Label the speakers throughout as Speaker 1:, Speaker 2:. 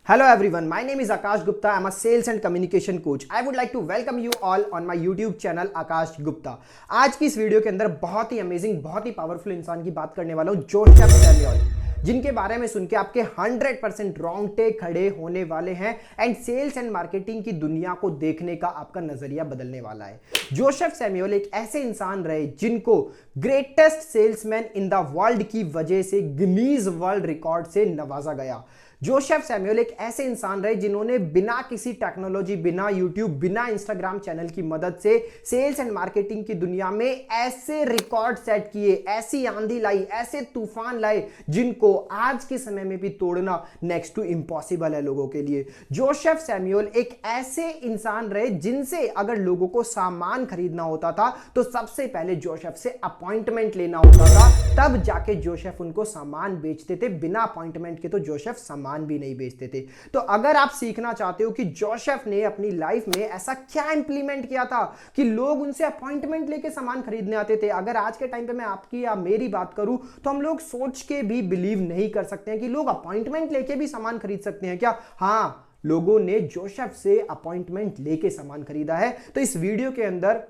Speaker 1: Hello everyone, my name is Akash Gupta. I'm a sales and communication coach. I would like to welcome you all on my YouTube channel Akash Gupta. आज की इस video के अंदर बहुत ही amazing, बहुत ही powerful इंसान की बात करने वाला हूं, जोसेफ सैमुअल, जिनके बारे में सुन के आपके 100% रोंगटे खड़े होने वाले हैं एंड सेल्स एंड मार्केटिंग की दुनिया को देखने का आपका नजरिया बदलने वाला है। जोसेफ सैमुअल एक ऐसे इंसान रहे जिनको greatest salesman in the world की वजह से गिनीज वर्ल्ड रिकॉर्ड से नवाजा गया। जोसेफ सैमुअल एक ऐसे इंसान रहे जिन्होंने बिना किसी टेक्नोलॉजी, बिना यूट्यूब, बिना इंस्टाग्राम चैनल की मदद से सेल्स एंड मार्केटिंग की दुनिया में ऐसे रिकॉर्ड सेट किए, ऐसी आंधी लाई, ऐसे तूफान लाए जिनको आज के समय में भी तोड़ना नेक्स्ट टू इम्पॉसिबल है लोगों के लिए। जोसेफ सैमुअल एक ऐसे इंसान रहे जिनसे अगर लोगों को सामान खरीदना होता था तो सबसे पहले जोसेफ से अपॉइंटमेंट लेना होता था, तब जाके जोसेफ उनको सामान बेचते थे। बिना अपॉइंटमेंट के तो जोसेफ सामान भी नहीं बेचते थे। तो अगर आप सीखना चाहते हो कि जोसेफ ने अपनी लाइफ में ऐसा क्या इंप्लीमेंट किया था कि लोग उनसे अपॉइंटमेंट लेके सामान खरीदने आते थे, अगर आज के टाइम पे मैं आपकी या मेरी बात करूं तो हम लोग सोच के भी बिलीव नहीं कर सकते हैं कि लोग अपॉइंटमेंट लेके भी सामान खरीद सकते हैं क्या। हाँ, लोगों ने जोसेफ से अपॉइंटमेंट लेके सामान खरीदा है। तो इस वीडियो के अंदर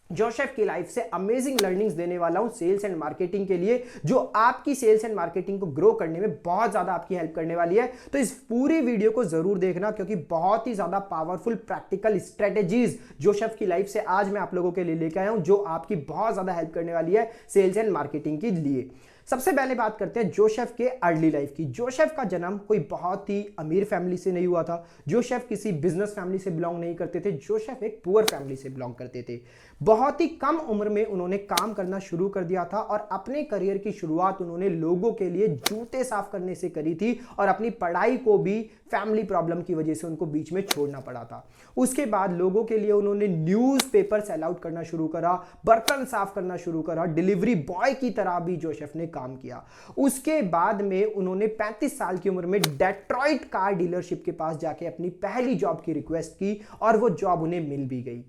Speaker 1: जोसेफ की लाइफ से अमेजिंग लर्निंग्स देने वाला हूं सेल्स एंड मार्केटिंग के लिए, जो आपकी सेल्स एंड मार्केटिंग को ग्रो करने में बहुत ज्यादा आपकी हेल्प करने वाली है। तो इस पूरी वीडियो को जरूर देखना, क्योंकि बहुत ही ज्यादा पावरफुल प्रैक्टिकल स्ट्रेटेजीज जोसेफ की लाइफ से आज मैं आप लोगों के लिए लेकर आया हूं, जो आपकी बहुत ज्यादा हेल्प करने वाली है सेल्स एंड मार्केटिंग के लिए। सबसे पहले बात करते हैं जोसेफ के अर्ली लाइफ की। जोसेफ का जन्म कोई बहुत ही अमीर फैमिली से नहीं हुआ था। जोसेफ किसी बिजनेस फैमिली से बिलोंग नहीं करते थे। जोसेफ एक पुअर फैमिली से बिलोंग करते थे। बहुत ही कम उम्र में उन्होंने काम करना शुरू कर दिया था और अपने करियर की शुरुआत उन्होंने लोगों के लिए जूते साफ करने से करी थी और अपनी पढ़ाई को भी फैमिली प्रॉब्लम की वजह से उनको बीच में छोड़ना पड़ा था। उसके बाद लोगों के लिए उन्होंने न्यूज़पेपर सेल आउट करना शुरू करा, बर्तन साफ करना शुरू करा, डिलीवरी बॉय की तरह भी जोसेफ ने काम किया। उसके बाद में उन्होंने 35 साल की उम्र में डेट्रॉइट कार डीलरशिप के पास जाके अपनी पहली जॉब की रिक्वेस्ट की और वो जॉब उन्हें मिल भी गई।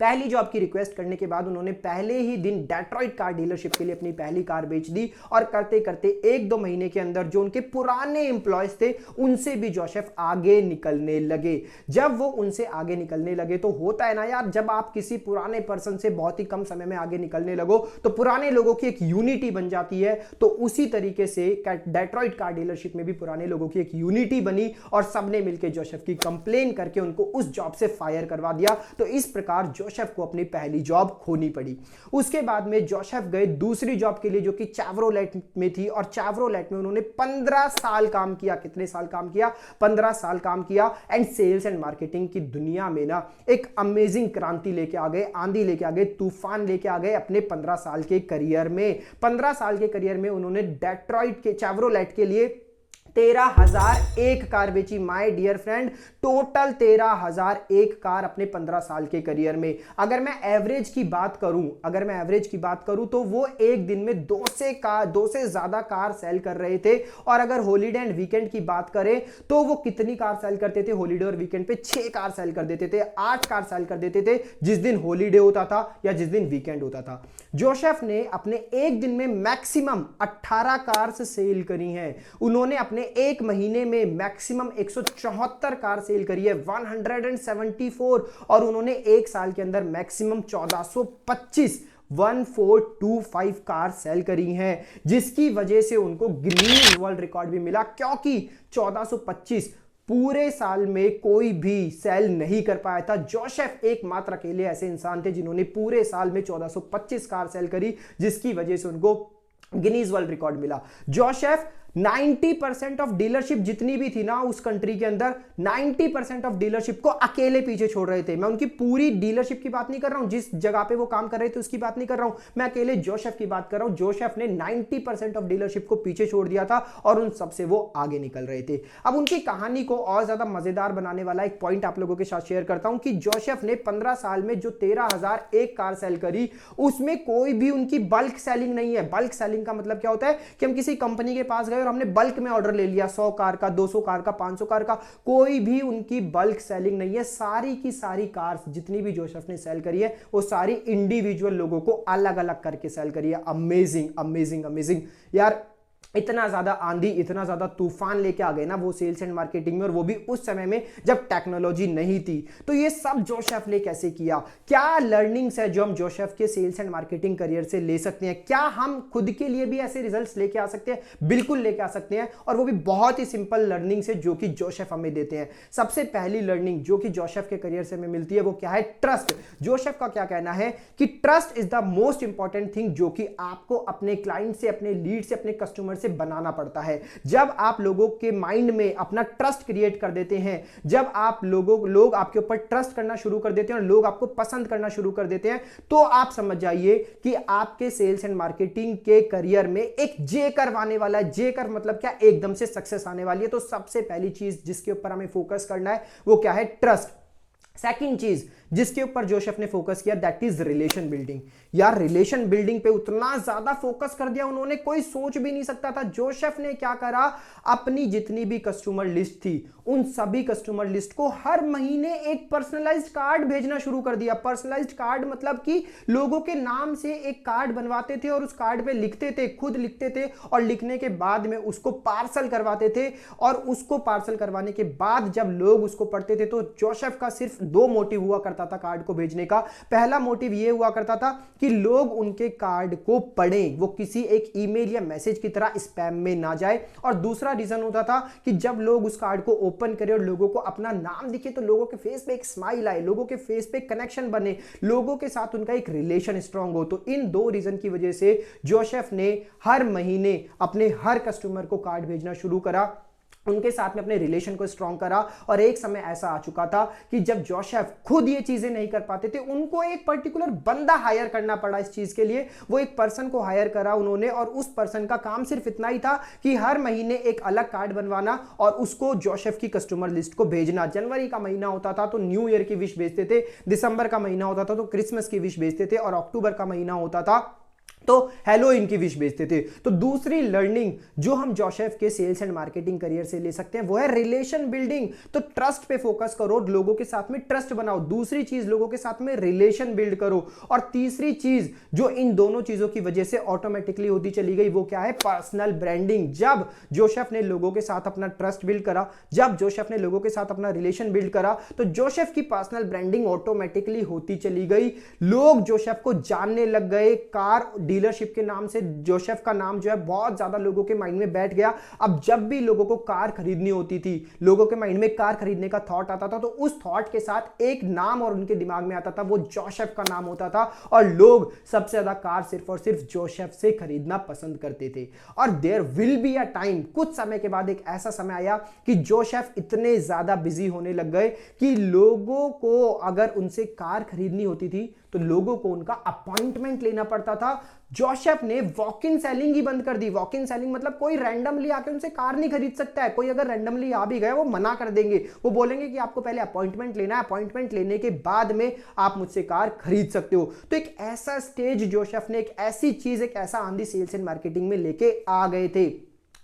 Speaker 1: पहली जॉब की रिक्वेस्ट करने के बाद उन्होंने पहले ही दिन डेट्रॉइट कार डीलरशिप के लिए अपनी पहली कार बेच दी और करते करते 1-2 महीने के अंदर जो उनके पुराने एम्प्लॉयज थे उनसे भी जोसेफ आगे निकलने लगे। जब वो उनसे आगे निकलने लगे तो होता है ना यार, जब आप किसी पुराने पर्सन से बहुत ही कम समय में आगे निकलने लगो तो पुराने लोगों की एक यूनिटी बन जाती है। तो उसी तरीके से डेट्रॉइट कार डीलरशिप में भी पुराने लोगों की एक यूनिटी बनी और सबने मिलकर जोसेफ की कंप्लेन करके उनको उस जॉब से फायर करवा दिया। तो इस प्रकार जोसेफ को अपनी पहली जॉब खोनी पड़ी। उसके बाद में जोसेफ गए दूसरी जॉब के लिए, जो कि चेवरोलेट में थी, और चेवरोलेट में उन्होंने 15 साल काम किया। कितने साल काम किया? 15 साल काम किया एंड सेल्स एंड मार्केटिंग की दुनिया में ना एक अमेजिंग क्रांति लेके आ गए, आंधी लेके आ गए, तूफान लेके आ गए अपने 15 साल के करियर में। 15 साल के करियर में उन्होंने डेट्रॉइट के चेवरोलेट के लिए 13,001 कार बेची। My dear friend, total 13,001 car अपने 15 साल के करियर में। अगर मैं एवरेज की बात करूं तो वो एक दिन में 2 से ज्यादा कार सेल कर रहे थे। और अगर हॉलीडे एंड वीकेंड की बात करें तो वो कितनी कार सेल करते थे? हॉलीडे और वीकेंड पे 6 कार सेल कर देते थे, 8 कार सेल कर देते थे जिस दिन हॉलीडे होता था या जिस दिन वीकेंड होता था। जोसेफ ने अपने एक दिन में मैक्सिमम 18 कार्स सेल करी हैं। उन्होंने अपने एक महीने में मैक्सिमम 174 कार सेल करी है, 174। और उन्होंने एक साल के अंदर मैक्सिमम 1425 कार सेल करी हैं, जिसकी वजह से उनको गिनीज वर्ल्ड रिकॉर्ड भी मिला, क्योंकि 1425 पूरे साल में कोई भी सेल नहीं कर पाया था। जोसेफ एकमात्र अकेले ऐसे इंसान थे जिन्होंने पूरे साल में 1425 कार सेल करी, जिसकी वजह से उनको गिनीज वर्ल्ड रिकॉर्ड मिला। जोसेफ 90% ऑफ डीलरशिप जितनी भी थी ना उस कंट्री के अंदर, 90% ऑफ डीलरशिप को अकेले पीछे छोड़ रहे थे। मैं उनकी पूरी डीलरशिप की बात नहीं कर रहा हूं, जिस जगह पे वो काम कर रहे थे उसकी बात नहीं कर रहा हूं, मैं अकेले जोसेफ की बात कर रहा हूं। जोसेफ ने 90% ऑफ डीलरशिप को पीछे छोड़ दिया था और उन सबसे वो आगे निकल रहे थे। अब उनकी कहानी को और ज्यादा मजेदार बनाने वाला एक पॉइंट आप लोगों के साथ शेयर करता हूं कि जोसेफ ने 15 साल में जो 13,001 कार सेल करी, उसमें कोई भी उनकी बल्क सेलिंग नहीं है। बल्क सेलिंग का मतलब क्या होता है कि हम किसी कंपनी के पास गए और हमने बल्क में ऑर्डर ले लिया, 100 कार का, 200 कार का, 500 कार का। कोई भी उनकी बल्क सेलिंग नहीं है। सारी की सारी कार्स जितनी भी जोसेफ ने सेल करी है वो सारी इंडिविजुअल लोगों को अलग अलग करके सेल करी है। अमेजिंग अमेजिंग अमेजिंग यार, इतना ज्यादा आंधी, इतना ज्यादा तूफान लेके आ गए ना वो सेल्स एंड मार्केटिंग में, और वो भी उस समय में जब टेक्नोलॉजी नहीं थी। तो ये सब जोसेफ ने कैसे किया, क्या लर्निंग्स है जो हम जोसेफ के सेल्स एंड मार्केटिंग करियर से ले सकते हैं, क्या हम खुद के लिए भी ऐसे रिजल्ट्स लेके आ सकते हैं? बिल्कुल लेके आ सकते हैं, और वो भी बहुत ही सिंपल लर्निंग से जो कि जोसेफ हमें देते हैं। सबसे पहली लर्निंग जो कि जोसेफ के करियर से हमें मिलती है वो क्या है? ट्रस्ट। जोसेफ का क्या कहना है कि trust is the most important thing जो कि आपको अपने क्लाइंट से, अपने लीड से, अपने कस्टमर से बनाना पड़ता है। जब आप लोगों के माइंड में अपना ट्रस्ट क्रिएट कर देते हैं, जब आप लोग आपके ऊपर ट्रस्ट करना शुरू कर देते हैं और लोग आपको पसंद करना शुरू कर देते हैं, तो आप समझ जाइए कि आपके सेल्स एंड मार्केटिंग के करियर में एक जे कर्व आने वाला है। जे कर्व मतलब क्या? एकदम से सक्सेस आने वाली है। तो सबसे पहली चीज जिसके ऊपर हमें फोकस करना है वो क्या है? ट्रस्ट। सेकंड चीज जिसके ऊपर जोसेफ ने फोकस किया दैट इज रिलेशन बिल्डिंग। यार रिलेशन बिल्डिंग पे उतना ज्यादा फोकस कर दिया उन्होंने, कोई सोच भी नहीं सकता था। जोसेफ ने क्या करा, अपनी जितनी भी कस्टमर लिस्ट थी उन सभी कस्टमर लिस्ट को हर महीने एक पर्सनलाइज्ड कार्ड भेजना शुरू कर दिया। पर्सनलाइज्ड कार्ड मतलब कि लोगों के नाम से एक कार्ड बनवाते थे और उस कार्ड पे लिखते थे, खुद लिखते थे, और लिखने के बाद में उसको पार्सल करवाते थे। और उसको पार्सल करवाने के बाद जब लोग उसको पढ़ते थे तो जोसेफ का सिर्फ दो मोटिव हुआ करता था कार्ड को भेजने का। पहला मोटिव यह हुआ करता था कि लोग उनके कार्ड को पढ़ें, वो किसी एक ईमेल या मैसेज की तरह स्पैम में ना जाए। और दूसरा रीजन होता था कि जब लोग उस कार्ड को ओपन करें और लोगों को अपना नाम दिखे तो लोगों के फेस पे एक स्माइल आए, लोगों के फेस पे कनेक्शन बने, लोगों के साथ उनका एक रिलेशन स्ट्रांग हो। तो इन दो रीजन की वजह से जोसेफ ने हर महीने अपने हर कस्टमर को कार्ड भेजना शुरू करा, उनके साथ में अपने रिलेशन को स्ट्रॉन्ग करा। और एक समय ऐसा आ चुका था कि जब जोसेफ खुद ये चीजें नहीं कर पाते थे, उनको एक पर्टिकुलर बंदा हायर करना पड़ा इस चीज के लिए। वो एक पर्सन को हायर करा उन्होंने, और उस पर्सन का काम सिर्फ इतना ही था कि हर महीने एक अलग कार्ड बनवाना और उसको जोसेफ की कस्टमर लिस्ट को भेजना। जनवरी का महीना होता था तो न्यू ईयर की विश भेजते थे, दिसंबर का महीना होता था तो क्रिसमस की विश भेजते थे, और अक्टूबर का महीना होता था तो हेलोइन की विश भेजते थे। तो दूसरी लर्निंग जो हम जोसेफ के सेल्स एंड मार्केटिंग करियर से ले सकते हैं वो है रिलेशन बिल्डिंग। तो ट्रस्ट पे फोकस करो, लोगों के साथ में ट्रस्ट बनाओ। दूसरी चीज, लोगों के साथ में रिलेशन बिल्ड करो। और तीसरी चीज जो इन दोनों चीजों की वजह से ऑटोमेटिकली होती चली गई वो क्या है? Personal branding. जब जोसेफ ने लोगों के साथ अपना ट्रस्ट बिल्ड करा, जब जोसेफ ने लोगों के साथ अपना रिलेशन बिल्ड करा, तो जोसेफ की पर्सनल ब्रांडिंग ऑटोमेटिकली होती चली गई। लोग जोसेफ को जानने लग गए। कार डीलरशिप के नाम से जोसेफ का नाम जो है बहुत ज्यादा लोगों के माइंड में बैठ गया। अब जब भी लोगों को कार खरीदनी होती थी, लोगों के माइंड में कार खरीदने का थॉट आता था, तो उस थॉट के साथ एक नाम और उनके दिमाग में आता था, वो जोसेफ का नाम होता था। और लोग सबसे ज्यादा कार सिर्फ और सिर्फ जोसेफ से खरीदना पसंद करते थे। और there will be a time, कुछ समय के बाद एक ऐसा समय आया कि जोसेफ इतने ज्यादा बिजी होने लग गए कि लोगों को अगर उनसे कार खरीदनी होती थी तो लोगों को उनका अपॉइंटमेंट लेना पड़ता था। जोसेफ ने वॉक इन सेलिंग ही बंद कर दी। वॉक इन सेलिंग मतलब कोई रैंडमली आके उनसे कार नहीं खरीद सकता है। कोई अगर रैंडमली आ भी गया वो मना कर देंगे, वो बोलेंगे कि आपको पहले अपॉइंटमेंट लेना है, अपॉइंटमेंट लेने के बाद में आप मुझसे कार खरीद सकते हो। तो एक ऐसा स्टेज जोसेफ ने, एक ऐसी चीज, एक ऐसा आंधी सेल्स एंड मार्केटिंग में लेके आ गए थे।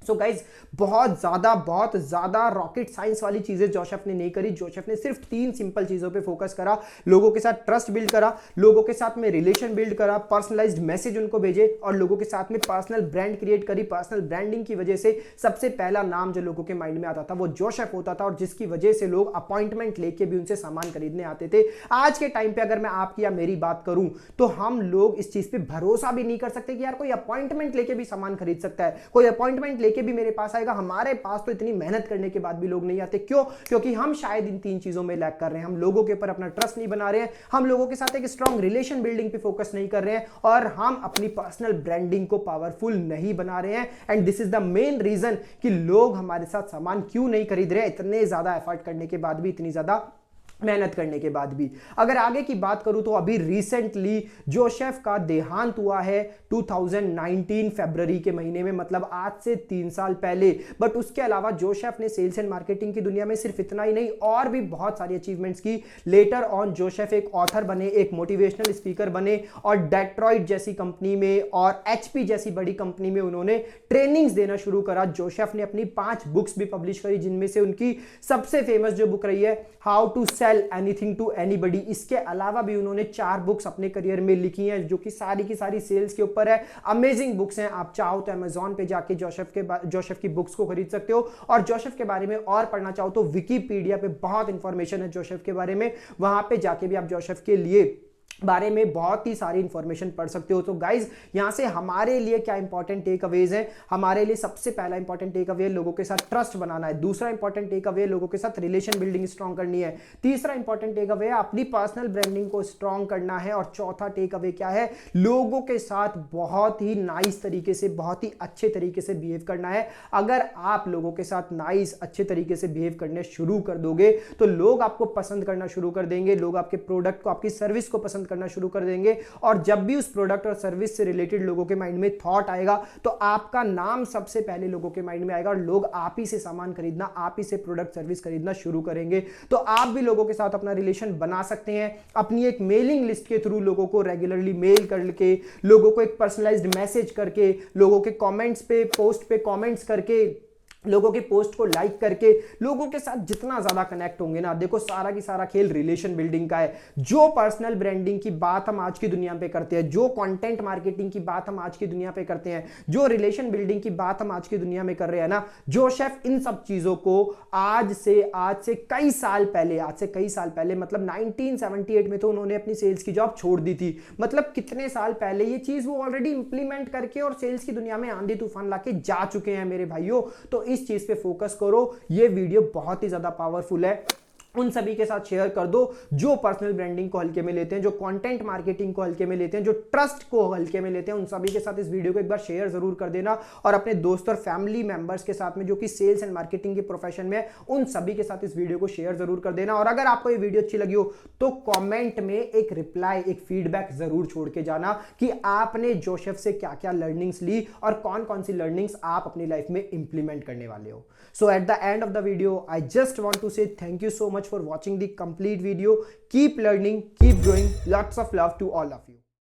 Speaker 1: सो गाइज बहुत ज्यादा रॉकेट साइंस वाली चीजें जोसेफ ने नहीं करी। जोसेफ ने सिर्फ 3 सिंपल चीजों पे फोकस करा। लोगों के साथ ट्रस्ट बिल्ड करा, लोगों के साथ में रिलेशन बिल्ड करा, पर्सनलाइज्ड मैसेज उनको भेजे, और लोगों के साथ में पर्सनल ब्रांड क्रिएट करी। पर्सनल ब्रांडिंग की वजह से सबसे पहला नाम जो लोगों के माइंड में आता था वो जोसेफ होता था, और जिसकी वजह से लोग अपॉइंटमेंट लेके भी उनसे सामान खरीदने आते थे। आज के टाइम पे अगर मैं आपकी या मेरी बात करूं तो हम लोग इस चीज पे भरोसा भी नहीं कर सकते कि यार कोई अपॉइंटमेंट लेके भी सामान खरीद सकता है, कोई अपॉइंटमेंट के भी मेरे पास आएगा। हमारे पास तो इतनी मेहनत करने के बाद भी लोग नहीं आते। क्यों? क्योंकि हम शायद इन 3 चीजों में लैग कर रहे हैं। हम लोगों के ऊपर अपना ट्रस्ट नहीं बना रहे हैं, हम लोगों के साथ एक स्ट्रांग रिलेशन बिल्डिंग पे फोकस नहीं कर रहे हैं, और हम अपनी पर्सनल ब्रांडिंग को पावरफुल नहीं बना रहे हैं। And this is the main reason कि लोग हमारे साथ सामान क्यों नहीं खरीद रहे हैं, इतने ज्यादा एफर्ट करने के बाद भी, इतनी ज्यादा मेहनत करने के बाद भी। अगर आगे की बात करूं तो अभी रिसेंटली जोसेफ का देहांत हुआ है 2019 फरवरी के महीने में, मतलब आज से 3 साल पहले। बट उसके अलावा जोसेफ ने सेल्स एंड मार्केटिंग की दुनिया में सिर्फ इतना ही नहीं और भी बहुत सारी अचीवमेंट्स की। लेटर ऑन जोसेफ एक ऑथर बने, एक मोटिवेशनल स्पीकर बने, और डेट्रॉइट जैसी कंपनी में और एचपी जैसी बड़ी कंपनी में उन्होंने ट्रेनिंग्स देना शुरू करा। जोसेफ ने अपनी 5 बुक्स भी पब्लिश करी, जिनमें से उनकी सबसे फेमस जो बुक रही है how to sell sell anything to anybody. इसके अलावा भी उन्होंने 4 बुक्स अपने करियर में लिखी हैं जो कि सारी की सारी सेल्स के ऊपर है। अमेजिंग बुक्स हैं, आप चाहो तो अमेजॉन पे जाके जोसेफ की बुक्स को खरीद सकते हो। और जोसेफ के बारे में और पढ़ना चाहो तो विकिपीडिया पे बहुत इंफॉर्मेशन है जोसेफ के बारे में, वहां पे जाके भी आप जोसेफ के लिए बारे में बहुत ही सारी इंफॉर्मेशन पढ़ सकते हो। तो गाइज यहां से हमारे लिए क्या इंपॉर्टेंट टेक अवेज है, हमारे लिए सबसे पहला इंपॉर्टेंट टेक अवे लोगों के साथ ट्रस्ट बनाना है। दूसरा इंपॉर्टेंट टेक अवे लोगों के साथ रिलेशन बिल्डिंग स्ट्रॉन्ग करनी है। तीसरा इंपॉर्टेंट टेक अवे अपनी पर्सनल ब्रांडिंग को स्ट्रॉन्ग करना है। और चौथा टेक अवे क्या है, लोगों के साथ बहुत ही नाइस तरीके से, बहुत ही अच्छे तरीके से बिहेव करना है। अगर आप लोगों के साथ नाइस अच्छे तरीके से बिहेव करने शुरू कर दोगे तो लोग आपको पसंद करना शुरू कर देंगे, लोग आपके प्रोडक्ट को, आपकी सर्विस को पसंद करना शुरू कर देंगे। और जब भी उस प्रोडक्ट और सर्विस से रिलेटेड लोगों के माइंड में थॉट आएगा तो आपका नाम सबसे पहले लोगों के माइंड में आएगा और लोग आप ही से सामान खरीदना, आप ही से प्रोडक्ट सर्विस खरीदना शुरू करेंगे। तो आप भी लोगों के साथ अपना रिलेशन बना सकते हैं अपनी एक मेलिंग लिस्ट के थ्रू, लोगों को रेगुलरली मेल करके, लोगों को एक पर्सनलाइज्ड मैसेज करके, लोगों के कमेंट्स पे, पोस्ट पे कमेंट्स करके, लोगों के पोस्ट को लाइक करके, लोगों के साथ जितना ज्यादा कनेक्ट होंगे ना, देखो सारा की सारा खेल रिलेशन बिल्डिंग का है। जो पर्सनल ब्रांडिंग की बात हम आज की दुनिया पे करते हैं, जो कंटेंट मार्केटिंग की बात हम आज की दुनिया पे करते हैं, जो रिलेशन बिल्डिंग की बात हम आज की दुनिया में कर रहे हैं ना, जोसेफ इन सब चीजों को आज से कई साल पहले मतलब 1978 में तो उन्होंने अपनी सेल्स की जॉब छोड़ दी थी। मतलब कितने साल पहले ये चीज वो ऑलरेडी इंप्लीमेंट करके और सेल्स की दुनिया में आंधी तूफान लाके जा चुके हैं मेरे भाइयों। तो इस चीज पे फोकस करो। ये वीडियो बहुत ही ज्यादा पावरफुल है, उन सभी के साथ शेयर कर दो जो पर्सनल ब्रांडिंग को हल्के में लेते हैं, जो कंटेंट मार्केटिंग को हल्के में लेते हैं, जो ट्रस्ट को हल्के में लेते हैं। उन सभी के साथ इस वीडियो को एक बार शेयर जरूर कर देना। और अपने दोस्त और फैमिली मेंबर्स के साथ में जो कि सेल्स एंड मार्केटिंग के प्रोफेशन में है, उन सभी के साथ इस वीडियो को शेयर जरूर कर देना। और अगर आपको ये वीडियो अच्छी लगी हो तो कॉमेंट में एक रिप्लाई, एक फीडबैक जरूर छोड़ के जाना कि आपने जोसेफ से क्या क्या लर्निंग्स ली और कौन कौन सी लर्निंग्स आप अपनी लाइफ में इंप्लीमेंट करने वाले हो। So at the end of the video, I just want to say thank you so much for watching the complete video. Keep learning, keep growing. Lots of love to all of you.